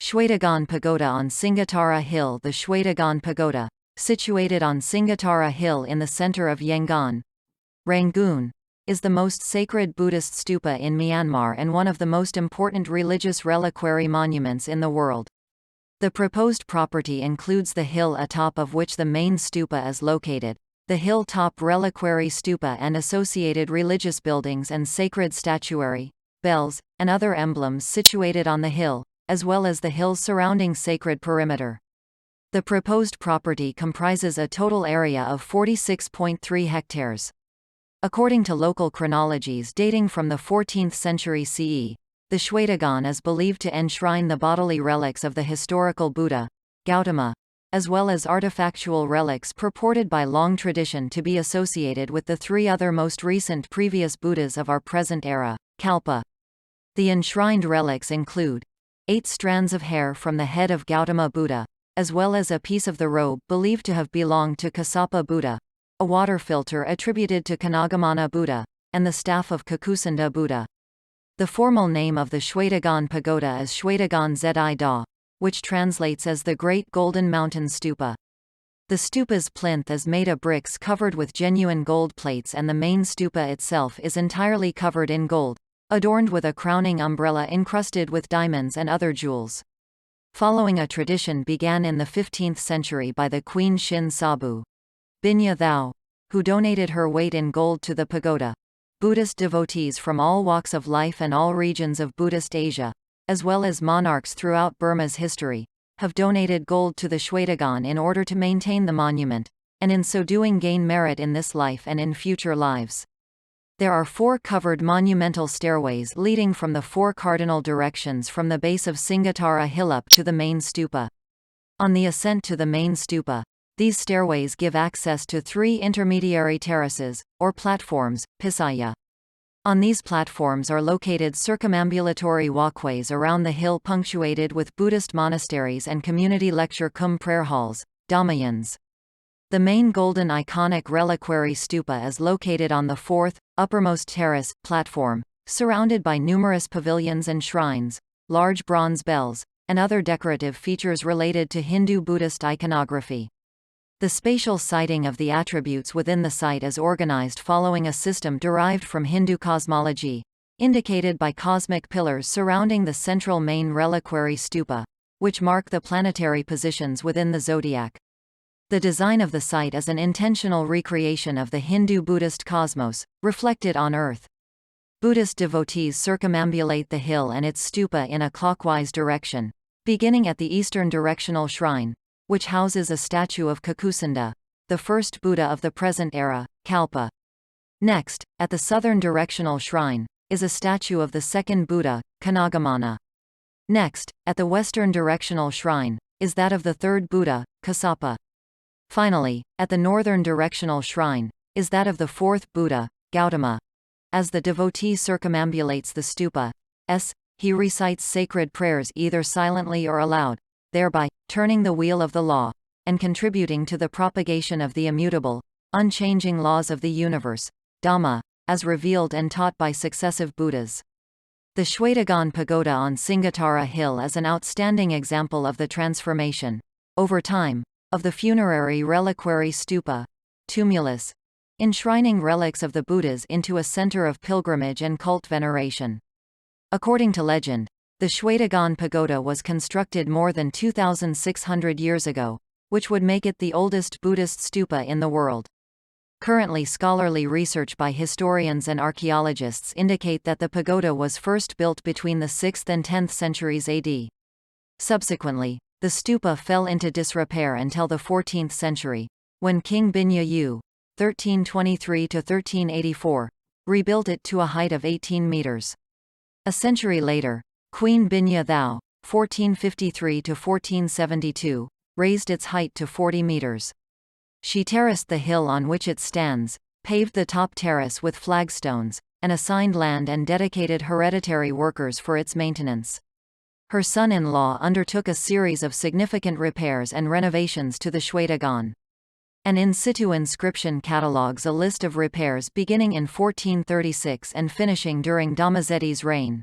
Shwedagon Pagoda on Singuttara Hill. The Shwedagon Pagoda, situated on Singuttara Hill in the center of Yangon, Rangoon, is the most sacred Buddhist stupa in Myanmar and one of the most important religious reliquary monuments in the world. The proposed property includes the hill atop of which the main stupa is located, the hilltop reliquary stupa and associated religious buildings and sacred statuary, bells, and other emblems situated on the hill, as well as the hill's surrounding sacred perimeter. The proposed property comprises a total area of 46.3 hectares. According to local chronologies dating from the 14th century CE, the Shwedagon is believed to enshrine the bodily relics of the historical Buddha, Gautama, as well as artifactual relics purported by long tradition to be associated with the three other most recent previous Buddhas of our present era, kalpa. The enshrined relics include 8 strands of hair from the head of Gautama Buddha, as well as a piece of the robe believed to have belonged to Kassapa Buddha, a water filter attributed to Konagamana Buddha, and the staff of Kakusandha Buddha. The formal name of the Shwedagon Pagoda is Shwedagon Zi, which translates as the Great Golden Mountain Stupa. The stupa's plinth is made of bricks covered with genuine gold plates, and the main stupa itself is entirely covered in gold, adorned with a crowning umbrella encrusted with diamonds and other jewels. Following a tradition began in the 15th century by the Queen Shin Sabu Binya Thou, who donated her weight in gold to the pagoda, Buddhist devotees from all walks of life and all regions of Buddhist Asia, as well as monarchs throughout Burma's history, have donated gold to the Shwedagon in order to maintain the monument, and in so doing gain merit in this life and in future lives. There are 4 covered monumental stairways leading from the 4 cardinal directions from the base of Singuttara Hill up to the main stupa. On the ascent to the main stupa, these stairways give access to 3 intermediary terraces, or platforms, pisaya. On these platforms are located circumambulatory walkways around the hill punctuated with Buddhist monasteries and community lecture prayer halls, dhammayans. The main golden iconic reliquary stupa is located on the 4th, uppermost terrace, platform, surrounded by numerous pavilions and shrines, large bronze bells, and other decorative features related to Hindu-Buddhist iconography. The spatial siting of the attributes within the site is organized following a system derived from Hindu cosmology, indicated by cosmic pillars surrounding the central main reliquary stupa, which mark the planetary positions within the zodiac. The design of the site is an intentional recreation of the Hindu-Buddhist cosmos, reflected on Earth. Buddhist devotees circumambulate the hill and its stupa in a clockwise direction, beginning at the eastern directional shrine, which houses a statue of Kakusandha, the first Buddha of the present era, kalpa. Next, at the southern directional shrine, is a statue of the second Buddha, Konagamana. Next, at the western directional shrine, is that of the third Buddha, Kassapa. Finally, at the northern directional shrine, is that of the fourth Buddha, Gautama. As the devotee circumambulates the stupa, he recites sacred prayers either silently or aloud, thereby turning the wheel of the law, and contributing to the propagation of the immutable, unchanging laws of the universe, Dhamma, as revealed and taught by successive Buddhas. The Shwedagon Pagoda on Singuttara Hill is an outstanding example of the transformation, over time, of the funerary reliquary stupa, tumulus, enshrining relics of the Buddhas into a center of pilgrimage and cult veneration. According to legend, the Shwedagon Pagoda was constructed more than 2,600 years ago, which would make it the oldest Buddhist stupa in the world. Currently, scholarly research by historians and archaeologists indicate that the pagoda was first built between the 6th and 10th centuries AD. Subsequently, the stupa fell into disrepair until the 14th century, when King Binya Yu (1323–1384) rebuilt it to a height of 18 meters. A century later, Queen Binya Thou (1453–1472) raised its height to 40 meters. She terraced the hill on which it stands, paved the top terrace with flagstones, and assigned land and dedicated hereditary workers for its maintenance. Her son-in-law undertook a series of significant repairs and renovations to the Shwedagon. An in situ inscription catalogues a list of repairs beginning in 1436 and finishing during Dhammazetti's reign.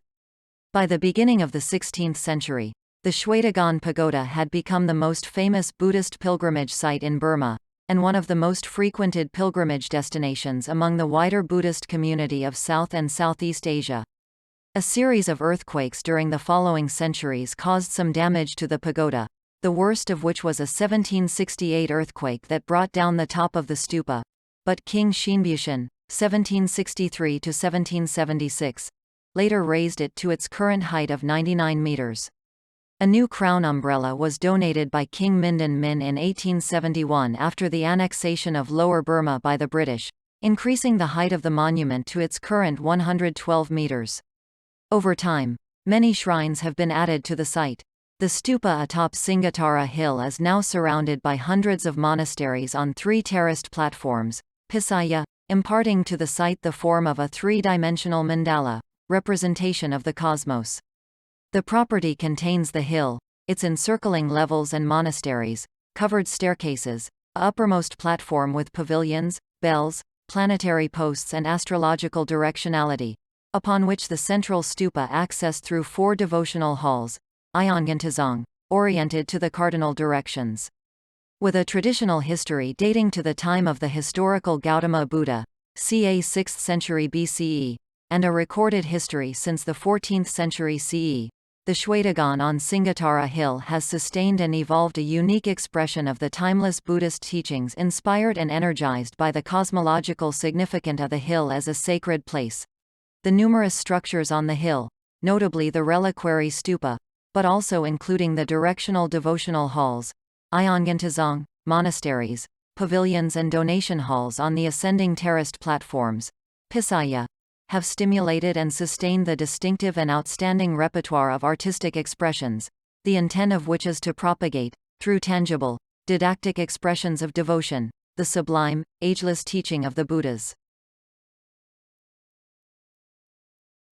By the beginning of the 16th century, The Shwedagon Pagoda had become the most famous Buddhist pilgrimage site in Burma, and one of the most frequented pilgrimage destinations among the wider Buddhist community of South and Southeast Asia. A series of earthquakes during the following centuries caused some damage to the pagoda, the worst of which was a 1768 earthquake that brought down the top of the stupa, but King Shinbushin (1763–1776) later raised it to its current height of 99 meters. A new crown umbrella was donated by King Mindon Min in 1871 after the annexation of Lower Burma by the British, increasing the height of the monument to its current 112 meters. Over time, many shrines have been added to the site. The stupa atop Singuttara Hill is now surrounded by hundreds of monasteries on 3 terraced platforms, pisaya, imparting to the site the form of a 3-dimensional mandala, representation of the cosmos. The property contains the hill, its encircling levels and monasteries, covered staircases, a uppermost platform with pavilions, bells, planetary posts and astrological directionality, upon which the central stupa accessed through 4 devotional halls, Ayangantazong, oriented to the cardinal directions. With a traditional history dating to the time of the historical Gautama Buddha, ca 6th century BCE, and a recorded history since the 14th century CE, the Shwedagon on Singuttara Hill has sustained and evolved a unique expression of the timeless Buddhist teachings inspired and energized by the cosmological significance of the hill as a sacred place. The numerous structures on the hill, notably the reliquary stupa, but also including the directional devotional halls, Ayangantazong, monasteries, pavilions and donation halls on the ascending terraced platforms, pisaya, have stimulated and sustained the distinctive and outstanding repertoire of artistic expressions, the intent of which is to propagate, through tangible, didactic expressions of devotion, the sublime, ageless teaching of the Buddhas.